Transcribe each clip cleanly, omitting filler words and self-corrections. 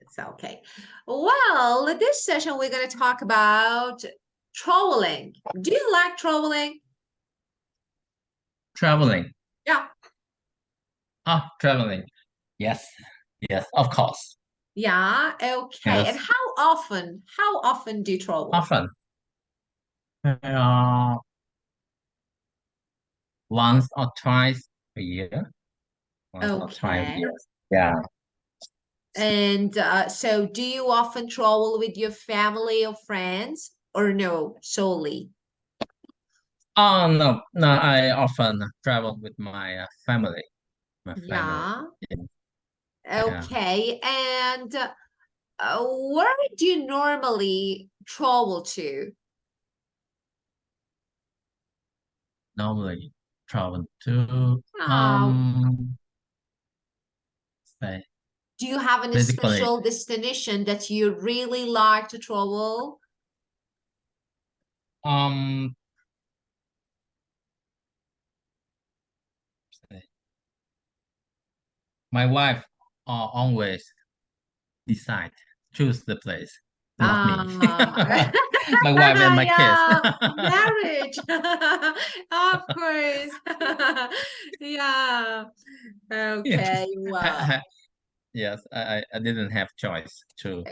It's okay. Well, this session we're going to talk about traveling. Do you like traveling? Traveling. Yeah. Traveling. Yes. Yes, of course. Yeah. Okay. And Yes. how often do you travel? Often. Uh, Once or twice a year. Once or twice a Okay. year. Yeah. And so do you often travel with your family or friends or no, solely? Oh no, no. I often travel with my family. My family. Yeah. Yeah. Yeah. Okay. And where do you normally travel to? Normally travel to Uh, say do you have any basically special destination that you really like to travel? um say, my wife always decide choose the place, not me. Ah, My wife and my kids. yeah, marriage. Of course. Yeah. Yes. Okay, well. Yes, I didn't have choice to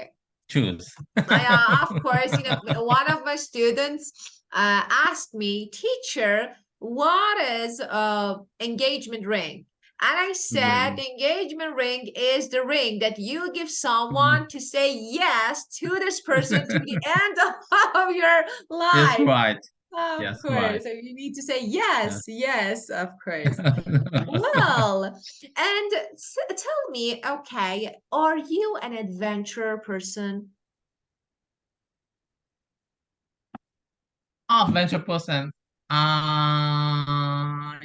choose. Of course, one of my students asked me, teacher, what is engagement ring? And I said, Really. the engagement ring is the ring that you give Mhm. someone to say yes to this person to the end of your Yes, life. right. Of Yes, right. course. So you need to say yes, Yes. yes, of course. Well, and tell me, okay, are you an adventure person? Venture person.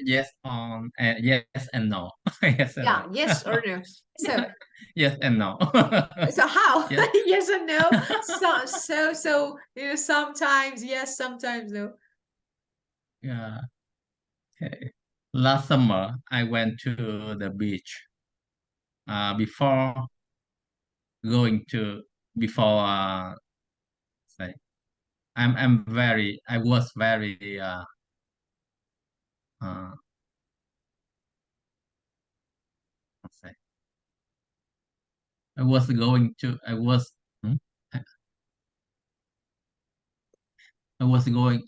Yes on yes and no. Yes and Yeah, no. yes or no. So, Yes and no. so how? Yes. Yes or no? So, sometimes yes, sometimes no. Yeah. Okay. Last summer, I went to the beach. Before going to before say I was very uh say I was going to I was hmm? I I was going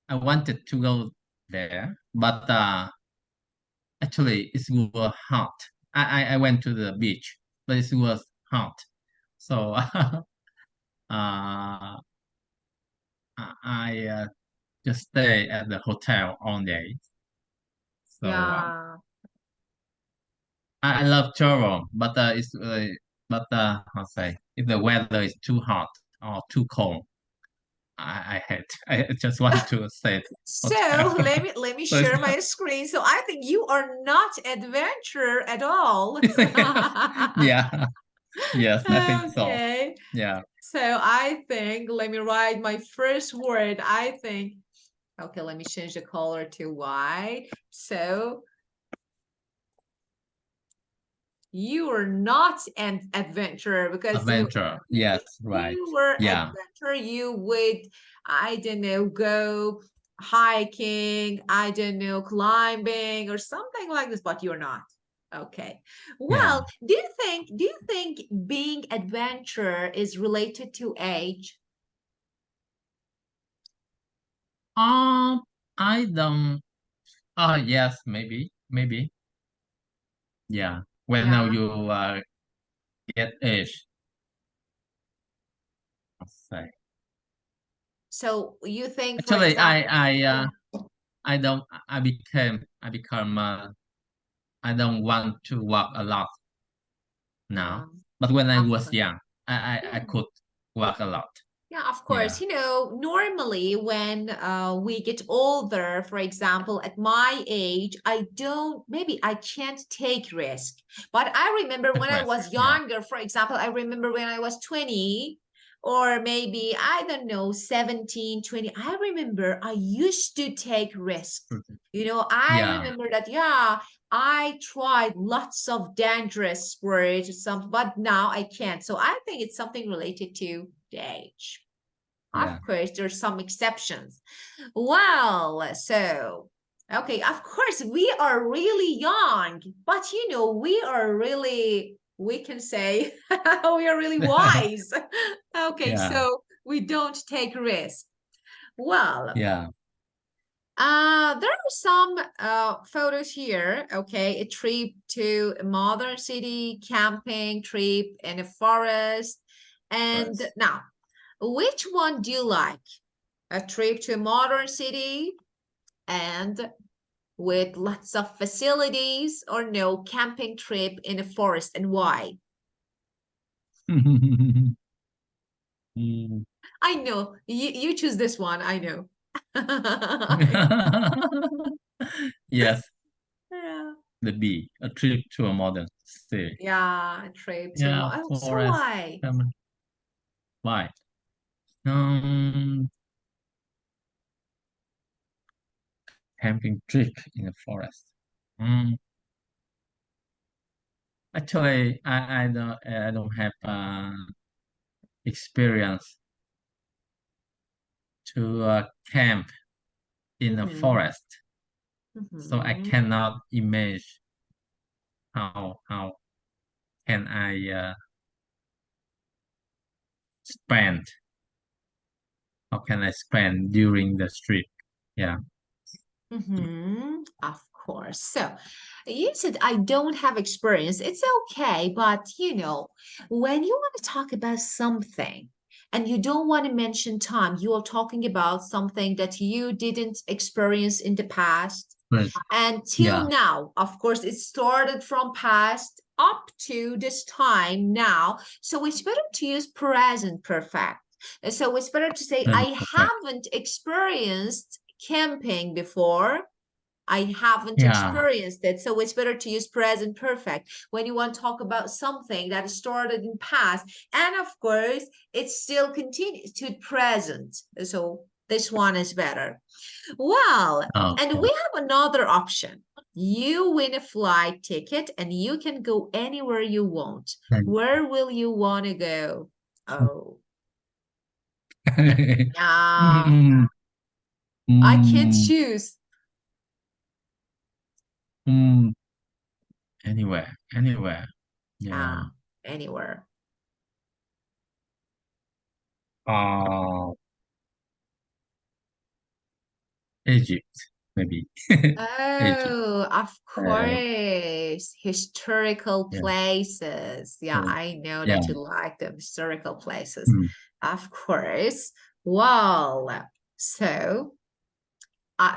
I wanted to go there, but actually it was hot. I went to the beach, but it was hot. So I just stay at the hotel all day. So Yeah. I love travel, but how say if the weather is too hot or too cold, I hate. I just want to stay at the So hotel. let me So it's share my screen. So I think you are not adventurer at all. yeah, yes, I think so. Okay. Yeah, So I think, let me write my first word. I think, okay, let me change the color to white. So you are not an adventurer because adventure. Yes, if right. you were Yeah, adventurer, you would, I don't know, go hiking, I don't know, climbing or something like this, but you're not. Okay. yeah. Well, do you think being adventurer is related to age? Um, I don't. Yes, maybe. Yeah. When now Yeah. you get age, let's say. So you think, for Actually, example, yeah, I don't. I become. I don't want to walk a lot yeah, now. But when I of was course. young, I Yeah. could walk a lot. Yeah, of course. Yeah. Normally when we get older, for example, at my age, maybe I can't take risk. But I remember when Take I risk. was Yeah. younger, for example, I remember when I was 20, or maybe, I don't know, 17, 20. I remember I used to take risks. I Yeah, remember that, yeah, I tried lots of dangerous sports, but now I can't. So I think it's something related to the age. yeah, Of course, there's some exceptions. Well, so, okay, of course, we are really young, but we are really, we can say, we are really wise. Okay, yeah, so we don't take risks. Well, yeah. there are some photos here. Okay, a trip to a modern city, camping trip in a forest. And First. now, which one do you like? A trip to a modern city and with lots of facilities, or no, camping trip in a forest, and why? Mm. I know you choose this one. I know. Yes, Yeah. the B, a trip to a modern city. Yeah, a trip to Yeah, oh, so forest, why? family. Why? Um, Camping trip in the forest. Mm, Actually, I don't have experience to camp in a Mm-hmm. forest, so I Mm-hmm. cannot imagine how can I spend how can I spend during the trip. Yeah. Mm-hmm. Of course. So you said I don't have experience. It's okay, but when you want to talk about something and you don't want to mention time, you are talking about something that you didn't experience in the past. But And till yeah, now, of course, it started from past up to this time now. So it's better to use present perfect. So it's better to say, then I perfect. haven't experienced camping before. I haven't Yeah. experienced it. So it's better to use present perfect when you want to talk about something that started in past. And of course, it still continues to present. So this one is better. Well, and we Okay. have another option. You win a flight ticket and you can go anywhere you want. Then. Where will you want to go? Oh, yeah, mm, I can't mm, choose. mm, Anywhere, anywhere. Yeah. Ah, anywhere. Uh, Egypt, maybe. Egypt. Oh, of Uh, course. Historical yeah. places. Yeah, uh, I know yeah. that you like the historical places. Mm. Of course. Well, so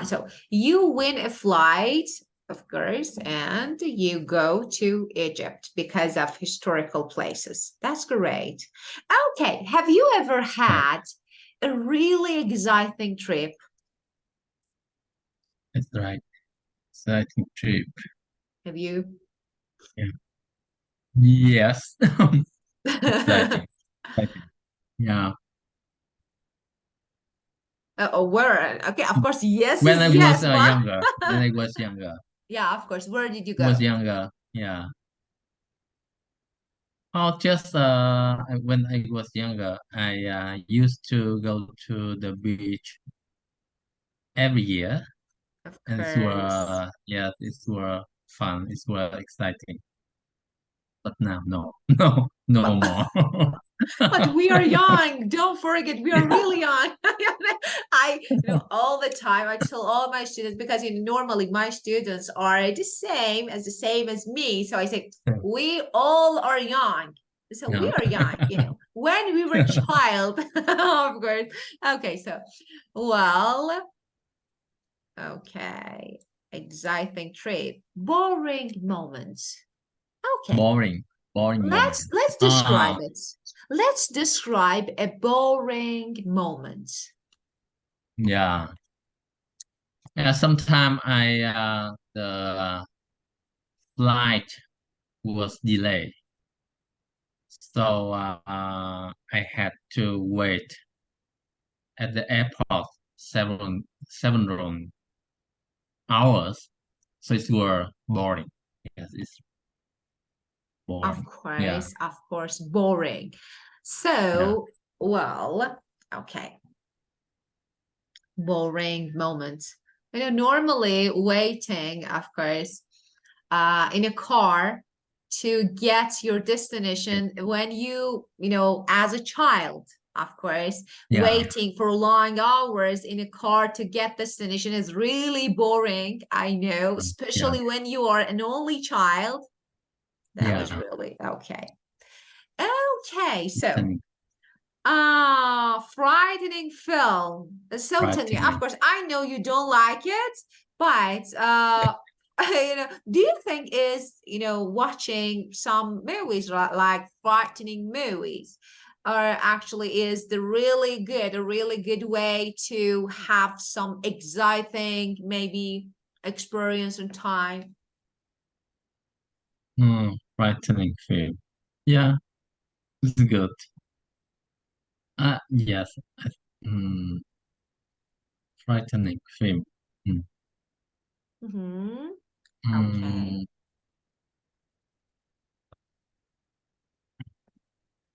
so you win a flight, of course, and you go to Egypt because of historical places. That's great. Okay, have you ever Right. had a really exciting trip? That's right. Exciting trip. Have you? Yeah. Yes. Exciting. Exciting. Yeah. Where? Okay, of course, yes When is I was yes. What? younger, when I was younger, Yeah, of course. Where did you was go? younger. Yeah. Oh, just when I was younger, I used to go to the beach every year, Of and it's course. were yeah, it's were fun. It's were exciting. But now, no, no, no But more. but we are young. Don't forget, we are really young. All the time I tell all my students, because normally my students are the same as me. So I say, we all are young. So we Yeah. are young, when we were child, of course. Okay, so well, okay. Exciting trip. Boring moments. Okay. Boring, boring Let's moments. let's describe it. Let's describe a boring moment. Yeah. Yeah, sometimes the flight was delayed. So I had to wait at the airport several hours. So it's were boring. Yes, it's boring. Yeah, Of course, boring. yeah, So, well, okay, boring moment. Normally waiting, of course, in a car to get your destination when as a child, of course, yeah, waiting for long hours in a car to get destination is really boring. I know, yeah, especially when you are an only child. That was yeah. really okay. Okay, so Frightening, frightening film. So tell me, of frightening. course, I know you don't like it, but do you think is watching some movies like frightening movies, or actually is a really good way to have some exciting maybe experience and time? Frightening film. Yeah, it's good. Yes. Mm, frightening film. Mm. Mm-hmm. Okay. Mm,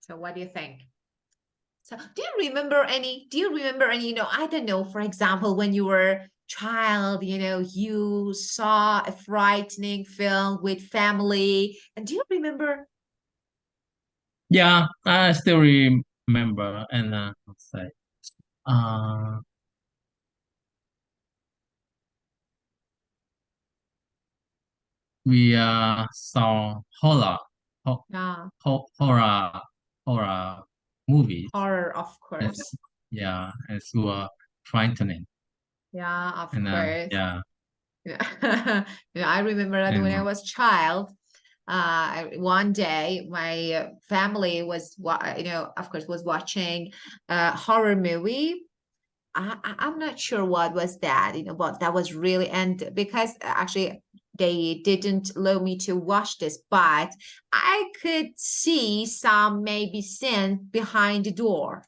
So what do you think? So, do you remember any, I don't know, for example, when you were child, you saw a frightening film with family, and do you remember? yeah, I still remember, and let's say, uh, we saw Yeah, horror, horror movies. horror, of It's course. yeah, it's frightening, Yeah, of and course. yeah, Yeah. I remember that when I and was child, one day my family was, of course, was watching a horror movie. I'm not sure what was that, but that was really, and because actually they didn't allow me to watch this, but I could see some maybe scene behind the door.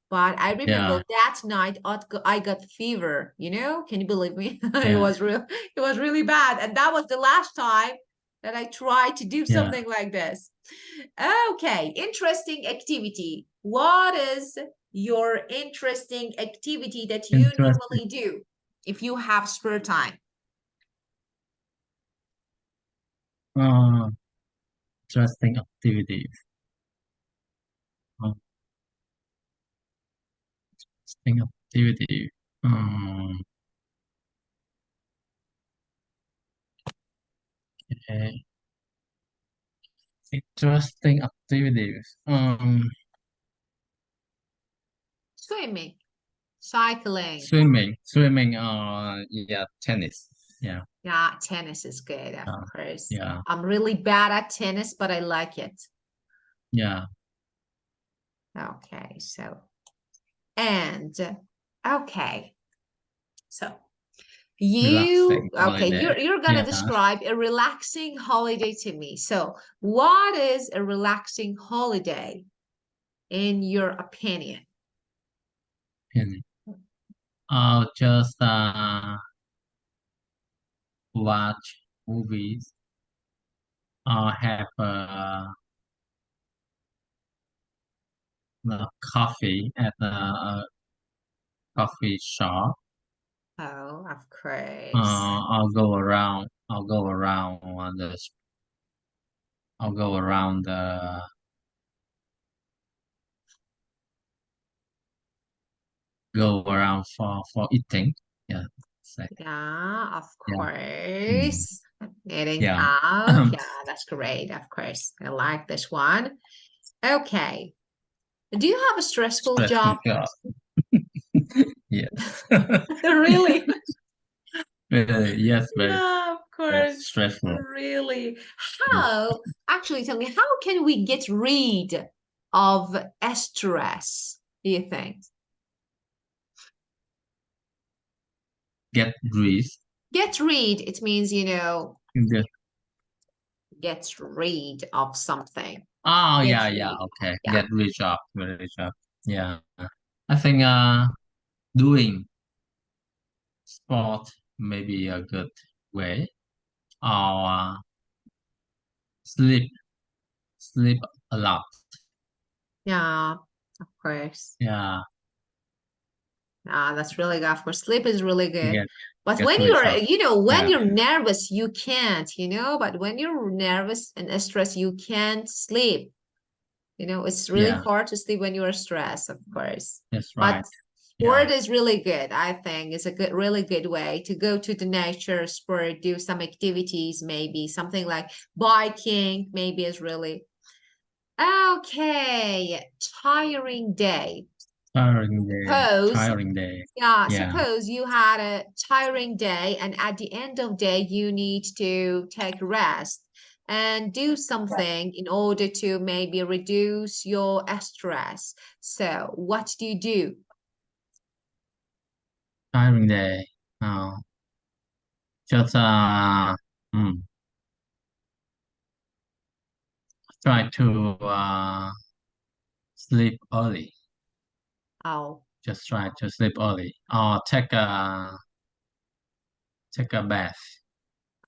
But I remember yeah, that night I got fever, Can you believe me? It yeah, was it was really bad. And that was the last time that I tried to do yeah. something like this. Okay, interesting activity. What is your interesting activity that you Interesting, normally do if you have spare time? uh, interesting activities. Uh, interesting activity. Um, okay. Interesting activities. Swimming, cycling. Swimming. Yeah, tennis. Yeah, Yeah, tennis is good, of uh, course. yeah, I'm really bad at tennis, but I like it. yeah. Okay, and okay, so Relaxing holiday. you're gonna Yeah, describe a relaxing holiday to me. So, what is a relaxing holiday in your opinion? and I'll just watch movies. Have coffee at a coffee shop. Oh, of course. I'll go around. I'll go around for eating. Yeah, say Yeah, of yeah, mm, course. Eating yeah. out. Yeah, that's great. Of course. I like this one. Okay. Do you have a stressful Stressful job? job. Yes, Really? yes, very Yeah, of very course. stressful. Really. Yeah. Actually, tell me, how can we get rid of stress, do you think? Get grease Get rid, it means, in the get rid of something. Oh Get yeah, yeah, rid. okay. Yeah. Get rich of. Yeah. I think doing sport may be a good way. Or sleep, sleep a lot. Yeah, of course. Yeah, Ah, that's really good. For sleep is really to good. get But get when rich you're, of. when Yeah, you're nervous, you can't, but when you're nervous and stressed, you can't sleep. It's really yeah, hard to sleep when you're stressed, of course. that's But right. Yeah, sport is really good, I think. It's a really good way to go to the nature, sport, do some activities, maybe something like biking, maybe is really okay. Tiring day. tiring day, Suppose, tiring day. yeah, Yeah, suppose you had a tiring day, and at the end of day, you need to take rest and do something in order to maybe reduce your stress. So, what do you do? tiring day. Oh, just mm, try to sleep early. Oh, Just try to sleep early, or take a bath.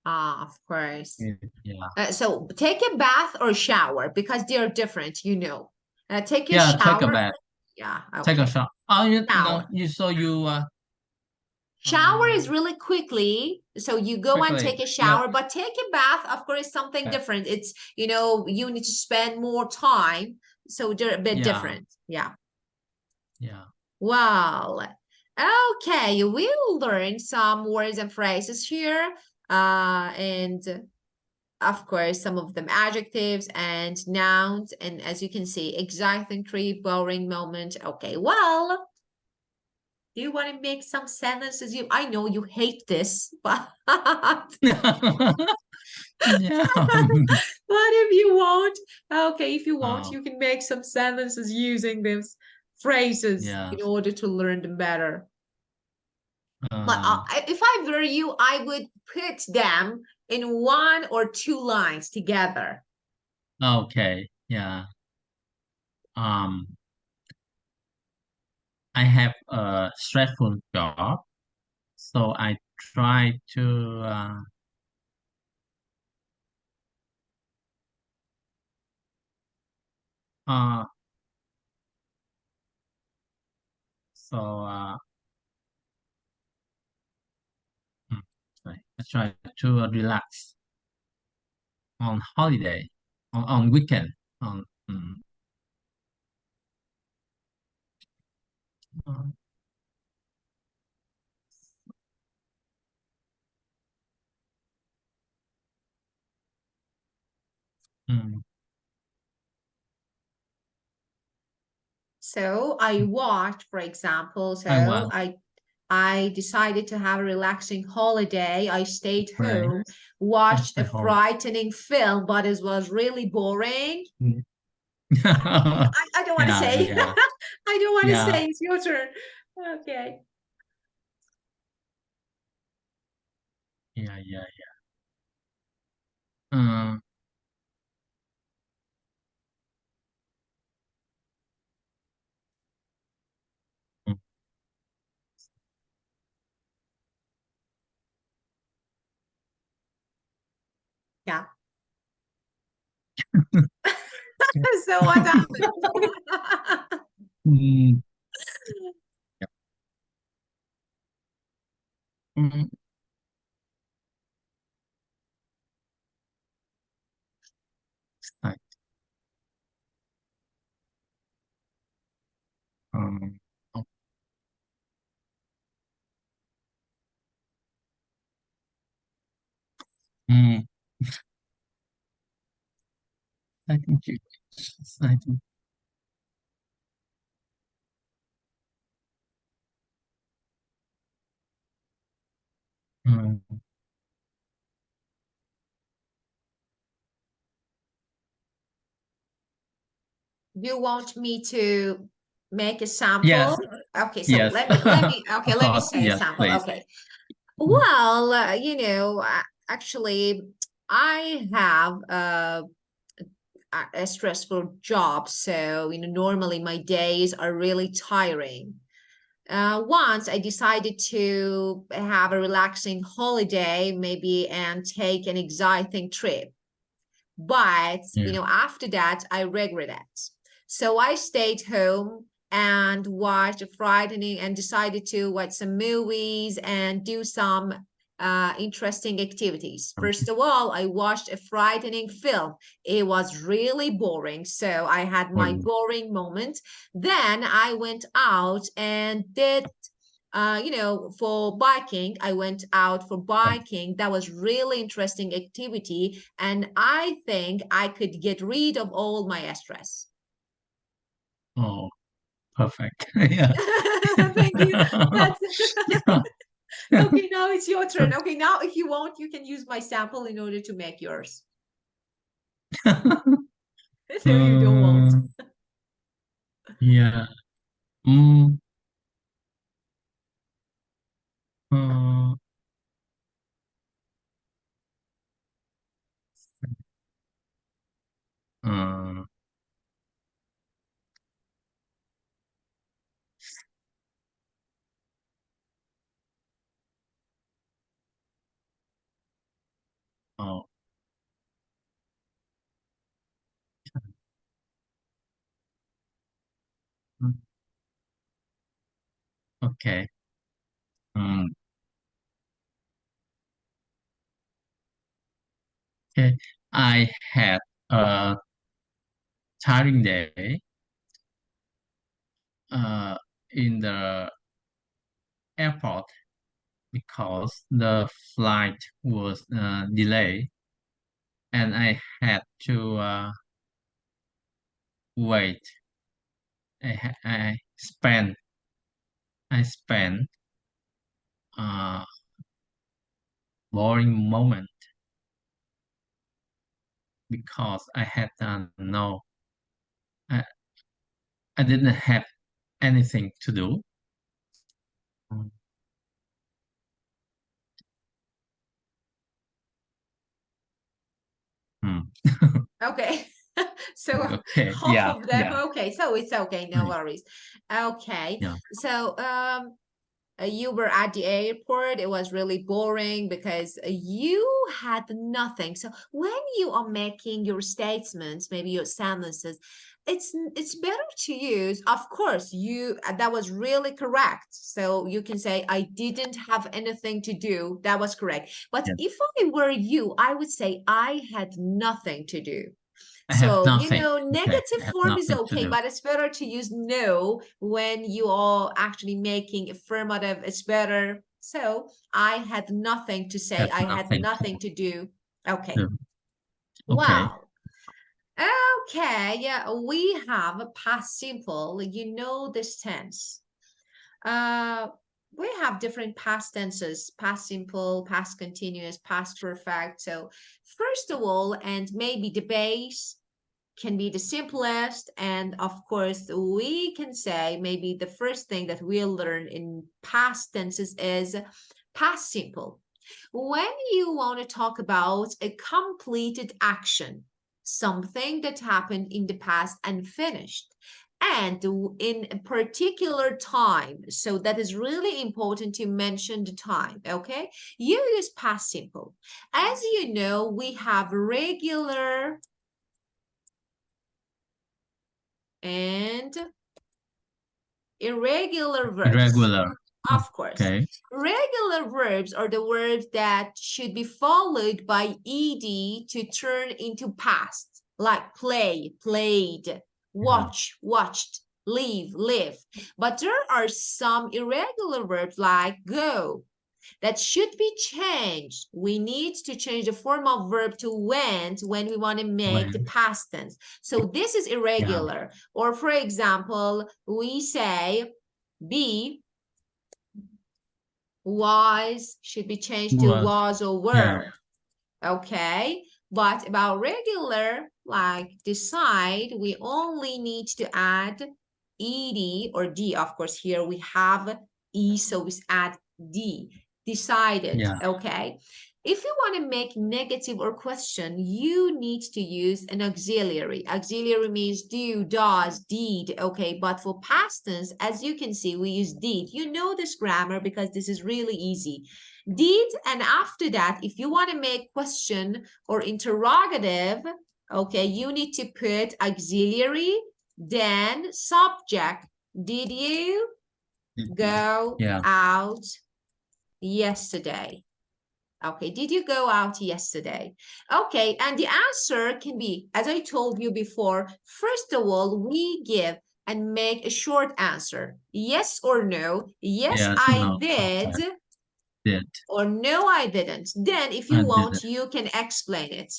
of course. Yeah, So, take a bath or shower because they're different, take a yeah. Take a shower. bath. Yeah, Take a okay. shower. Oh, you know, Shower. you so you Shower uh is really quickly. So you go and quickly. take a Yeah, shower, but take a bath, of course, is something yeah, different. It's, you need to spend more time. So they're a bit yeah, different. Yeah. yeah. Well, okay. We'll learn some words and phrases here. And of course, some of them adjectives and nouns. And as you can see, exciting trip, boring moment. Okay, well, do you want to make some sentences? I know you hate this, but Yeah. what if you won't? Okay, if you want, Oh, you can make some sentences using these phrases yeah. in order to learn them better. But Uh, if I were you, I would put them in one or two lines together. okay. Yeah. Um, I have a stressful job, so I try to uh so hmm, sorry. I try to relax on holiday, on weekend, on uh, mm, So I watched, for example, I want I decided to have a relaxing holiday. I stayed right. home, watched a I hope. frightening film, but it was really boring. Mm. I don't want to Yeah, say. yeah, I don't want to yeah, say. It's your turn. Okay. yeah. Um, Yeah. So what happened? mm, yeah. Mm, like, um, oh, mm, I think you, I think, mm, You want me to make a yes, sample? Okay, so yes, let of me course, say a yes, sample. please. Okay. Well, actually, I have a stressful job, so normally my days are really tiring. Once I decided to have a relaxing holiday, maybe, and take an exciting trip. But, Yeah. after that, I regret it. So I stayed home and watched a frightening and decided to watch some movies and do some interesting activities. First of all, I watched a frightening film. It was really boring. So I had my Or- boring moment. Then I went out and did for biking. I went out for biking. That was really interesting activity, and I think I could get rid of all my stress. Oh, perfect. Yeah. Thank you. That's Yeah. okay. Now it's your turn. Okay, now if you want, you can use my sample in order to make yours. No, you don't want. Um, yeah. Mm, uh, uh, oh, mm, okay. Um, okay. I had a tiring day uh, in the airport because the flight was delayed and I had to wait. I spent a boring moment because I, I didn't have anything to do. Hmm. Okay. So Okay. half Yeah. of them. Yeah. Okay, so it's okay. No Mm, worries. Okay. yeah. So you were at the airport. It was really boring because you had nothing. So when you are making your statements, maybe your sentences, it's better to use, of course, you that was really correct. So you can say, I didn't have anything to do. That was correct. But Yeah. if I were you, I would say I had nothing to do. I have So, nothing. Okay. negative I have form is nothing to okay, do. but it's better to use no when you are actually making affirmative. It's better. So, I had nothing to say. Have I had nothing to nothing to do. Okay. do. Okay. Wow. Okay. Yeah, we have a past simple. You know this tense. Uh, we have different past tenses, past simple, past continuous, past perfect. So, first of all, and maybe the base can be the simplest. And of course, we can say maybe the first thing that we'll learn in past tenses is past simple. When you want to talk about a completed action, something that happened in the past and finished, and in a particular time. So that is really important to mention the time, okay? You use past simple. As you know, we have regular and irregular verbs. Irregular. Of course. Okay. Regular verbs are the verbs that should be followed by ed to turn into past, like play, played, Yeah. watch, watched, live, live. But there are some irregular verbs like go, that should be changed. We need to change the form of verb to went when we want to make the When. past tense. So this is Yeah. irregular. Or for example, we say be, was should be changed to Was. was or Yeah. were. Okay. But about regular, like decide, we only need to add ed or d. Of course, here we have e, so we add d. Decided. Yeah. Okay. if you want to make negative or question, you need to use an auxiliary. Auxiliary means do, does, did, okay? But for past tense, as you can see, we use did. You know this grammar because this is really easy. Did, and after that, if you want to make question or interrogative, okay, you need to put auxiliary, then subject. Did you go Yeah. out yesterday? Okay, did you go out yesterday? Okay, and the answer can be, as I told you before, first of all, we give and make a short answer. Yes or no. Yes, Yes. I No. did, Okay. Did. or no, I didn't. Then, if you I want, didn't. you can explain it.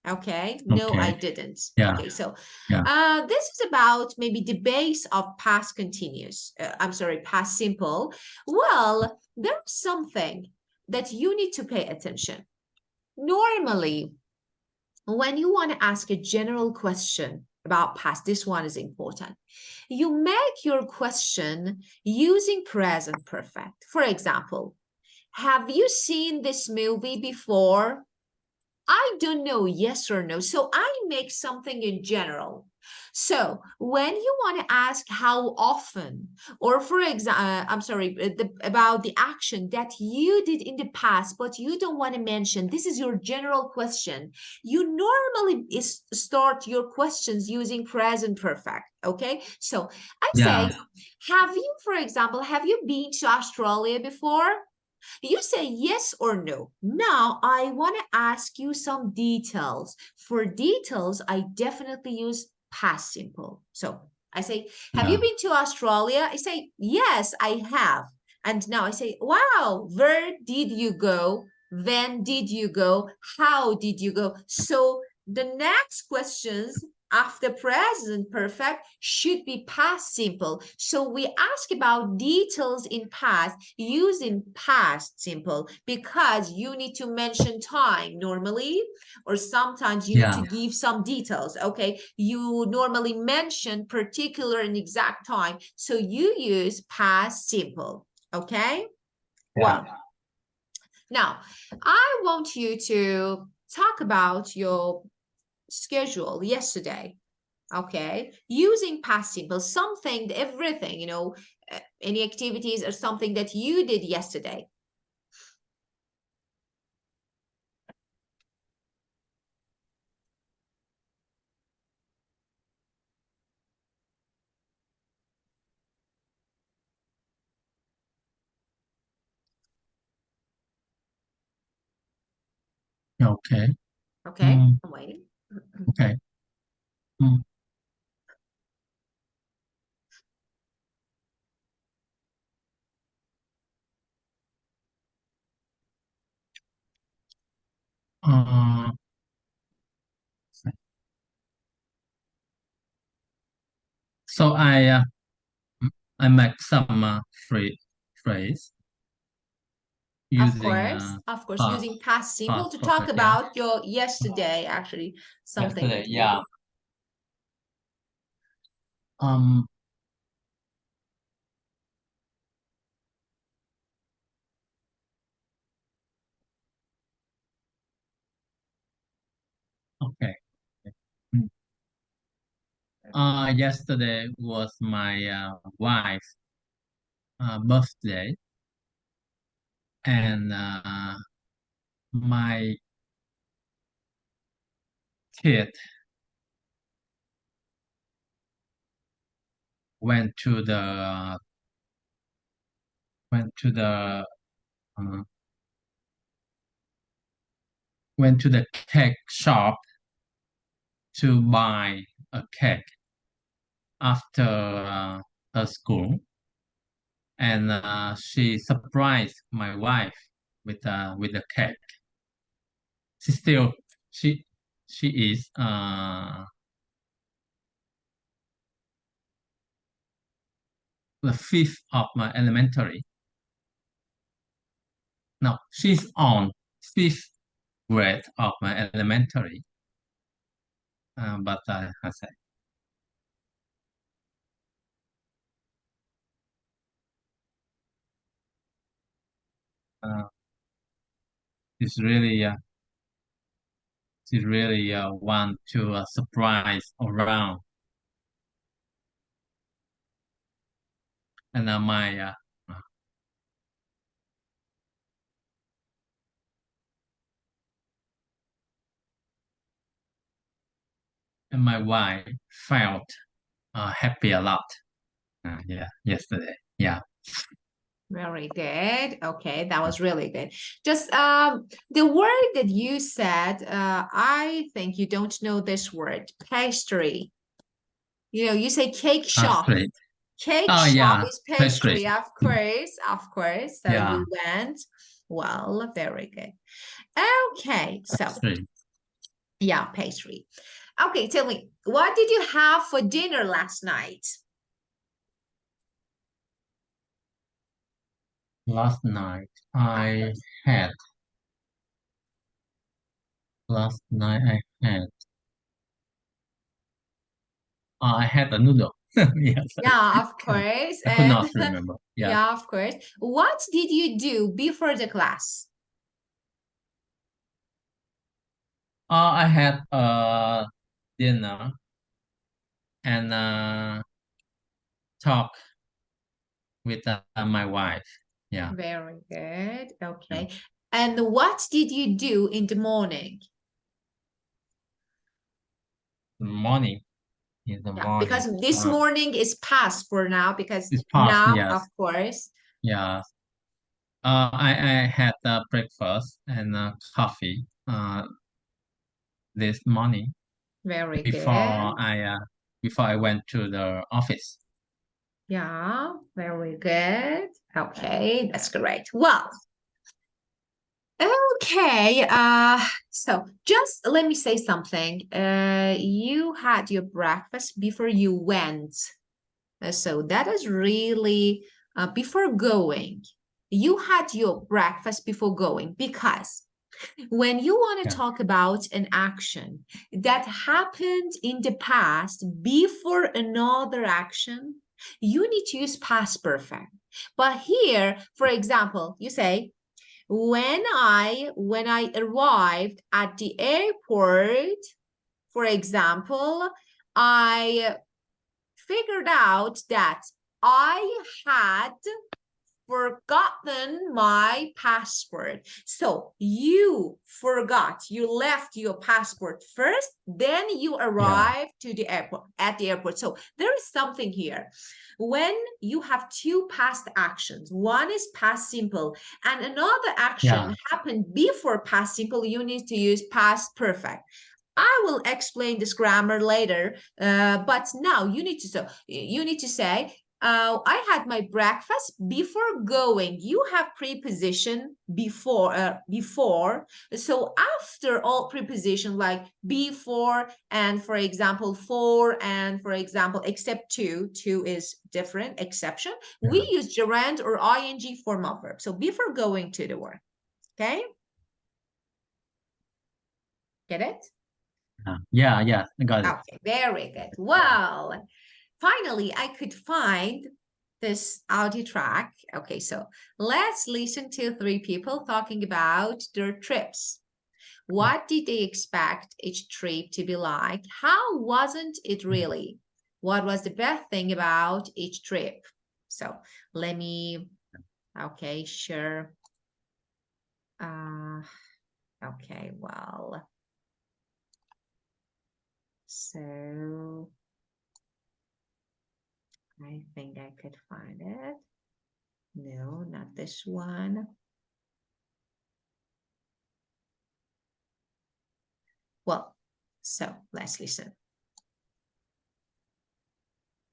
Okay, no, I Okay. didn't. Yeah. Okay, so Yeah. this is about maybe the base of past continuous. I'm sorry, past simple. Well, there's something that you need to pay attention. Normally, when you want to ask a general question about past, this one is important. You make your question using present perfect. For example, have you seen this movie before? I don't know, yes or no. So I make something in general. So when you want to ask how often, or for example, I'm sorry, about the action that you did in the past, but you don't want to mention, this is your general question. You normally start your questions using present perfect. Okay. So I Yeah. say, have you, for example, have you been to Australia before? You say yes or no. Now, I want to ask you some details. For details, I definitely use past simple. So I say, have you Yeah. been to Australia? I say, yes, I have. And now I say, wow, where did you go? When did you go? How did you go? So the next questions after present perfect should be past simple. So we ask about details in past using past simple because you need to mention time normally, or sometimes you need Yeah. to give some details. Okay, you normally mention particular and exact time, so you use past simple. Okay, Yeah. well, now I want you to talk about your schedule yesterday. Okay, using past simple, something, everything, any activities or something that you did yesterday. Okay. Okay, Mm, I'm waiting. okay. Mm, uh, so I make some free phrase using Of course, past using past simple past to talk perfect. Yeah. about your yesterday, actually, something Yesterday. that you Yeah. did. Um. Okay. Mm. Yesterday was my wife's birthday, and my kid went to the went to the uh, went to the cake shop to buy a cake after her school, and she surprised my wife with the cake. She still she she is the fifth of my elementary. No, she's on fifth grade of my elementary. But I say, uh, It's really want to surprise around, and my wife felt happy a lot. Yeah, yesterday. Yeah, Very good. Okay, that was really good. Just the word that you said, I think you don't know this word, pastry. You know, you say cake shop. pastry. Cake Oh shop yeah, is pastry. pastry, of course, of course. So Yeah, you went well, very good. Okay, so pastry. yeah, pastry. Okay, tell me, what did you have for dinner last night? Last night Of I course. had. Last night I had a noodle. Yes, Yeah, of course. I could And not remember. Yeah. yeah, of course. What did you do before the class? I had dinner and talk with my wife. Yeah. Very good. Yeah. Okay. And what did you do in the morning? Morning. In the Yeah, morning. because this morning is past for now, because It's past. now, of Yes. course. Yeah. I had breakfast and coffee this morning Very before good. I went to the office. Yeah, very good. Okay, that's great. Well, okay. So just let me say something. You had your breakfast before you went. So that is really before going. You had your breakfast before going because when you want to Yeah. talk about an action that happened in the past before another action, you need to use past perfect. But here, for example, you say, when I arrived at the airport, for example, I figured out that I had forgotten my passport. So you forgot, you left your passport first, then you Yeah. arrived to the airport at the airport. So there is something here. When you have two past actions, one is past simple and another Yeah. action happened before past simple, you need to use past perfect. I will explain this grammar later, but now you need to say I had my breakfast before going. You have preposition before. So after all preposition like before and for example for and for example except two is different exception. We Yeah. use gerund or ing form of verb. So before going to the work. Okay, get it? Yeah. Yeah. I got it. Okay, very good. Yeah. Well, finally, I could find this audio track. Okay, so let's listen to three people talking about their trips. What did they expect each trip to be like? How wasn't it really? What was the best thing about each trip? So let me, okay, sure. Uh, okay, well, so I think I could find it. No, not this one. Well, so let's listen.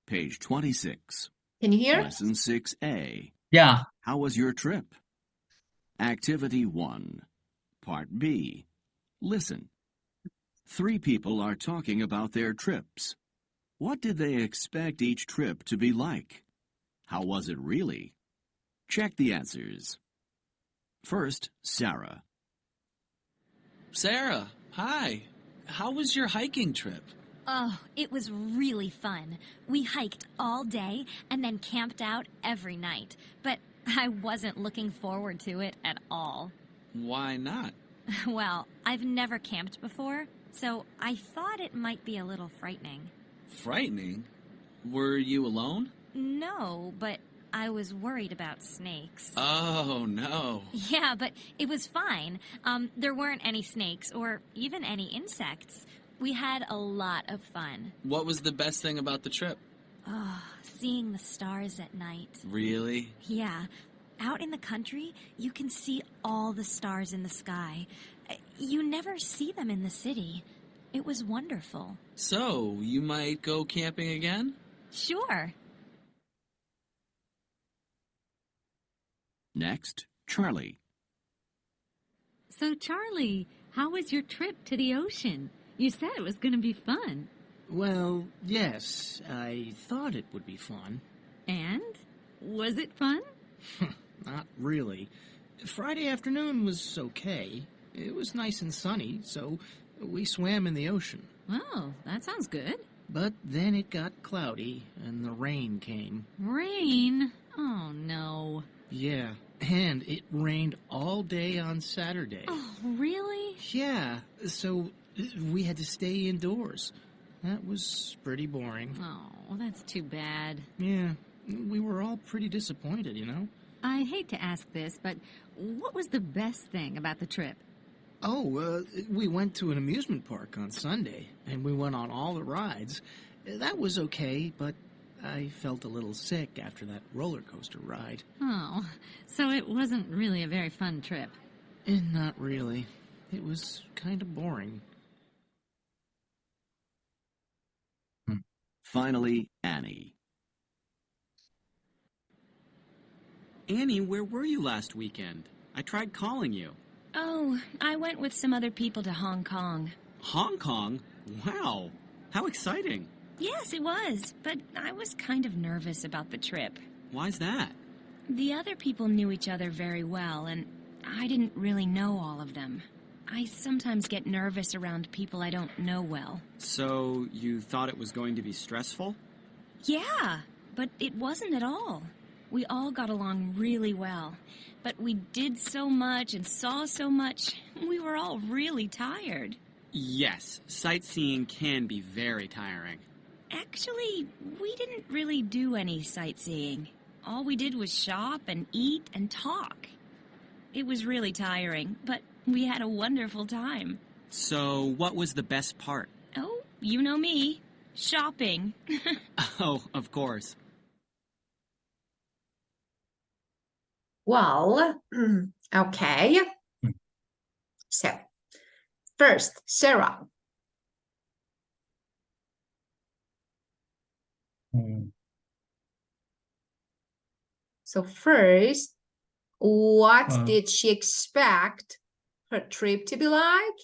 Page 26. Can you hear? Lesson 6A. Yeah. How was your trip? Activity 1. Part B. Listen. Three people are talking about their trips. What did they expect each trip to be like? How was it really? Check the answers. First, Sarah. Sarah, hi. How was your hiking trip? Oh, it was really fun. We hiked all day and then camped out every night, but I wasn't looking forward to it at all. Why not? Well, I've never camped before, so I thought it might be a little frightening. Frightening? Were you alone? No, but I was worried about snakes. Oh, no. Yeah, but it was fine. There weren't any snakes or even any insects. We had a lot of fun. What was the best thing about the trip? Oh, seeing the stars at night. Really? Yeah. Out in the country, you can see all the stars in the sky. You never see them in the city. It was wonderful. So, you might go camping again? Sure. Next, Charlie. So, Charlie, how was your trip to the ocean? You said it was going to be fun. Well, yes, I thought it would be fun. And? Was it fun? Not really. Friday afternoon was okay. It was nice and sunny, so we swam in the ocean. Oh, that sounds good. But then it got cloudy, and the rain came. Rain? Oh, no. Yeah, and it rained all day on Saturday. Oh, really? Yeah, so we had to stay indoors. That was pretty boring. Oh, that's too bad. Yeah, we were all pretty disappointed, you know? I hate to ask this, but what was the best thing about the trip? Oh, we went to an amusement park on Sunday, and we went on all the rides. That was okay, but I felt a little sick after that roller coaster ride. Oh, so it wasn't really a very fun trip. And not really. It was kind of boring. Finally, Annie. Annie, where were you last weekend? I tried calling you. Oh, I went with some other people to Hong Kong. Hong Kong? Wow. How exciting. Yes, it was, but I was kind of nervous about the trip. Why's that? The other people knew each other very well, and I didn't really know all of them. I sometimes get nervous around people I don't know well. So, you thought it was going to be stressful? Yeah, but it wasn't at all. We all got along really well. But we did so much and saw so much, we were all really tired. Yes, sightseeing can be very tiring. Actually, we didn't really do any sightseeing. All we did was shop and eat and talk. It was really tiring, but we had a wonderful time. So, what was the best part? Oh, you know me. Shopping. Oh, of course. Well, okay. So, first, Sarah. Hmm. So first, what Uh, did she expect her trip to be like?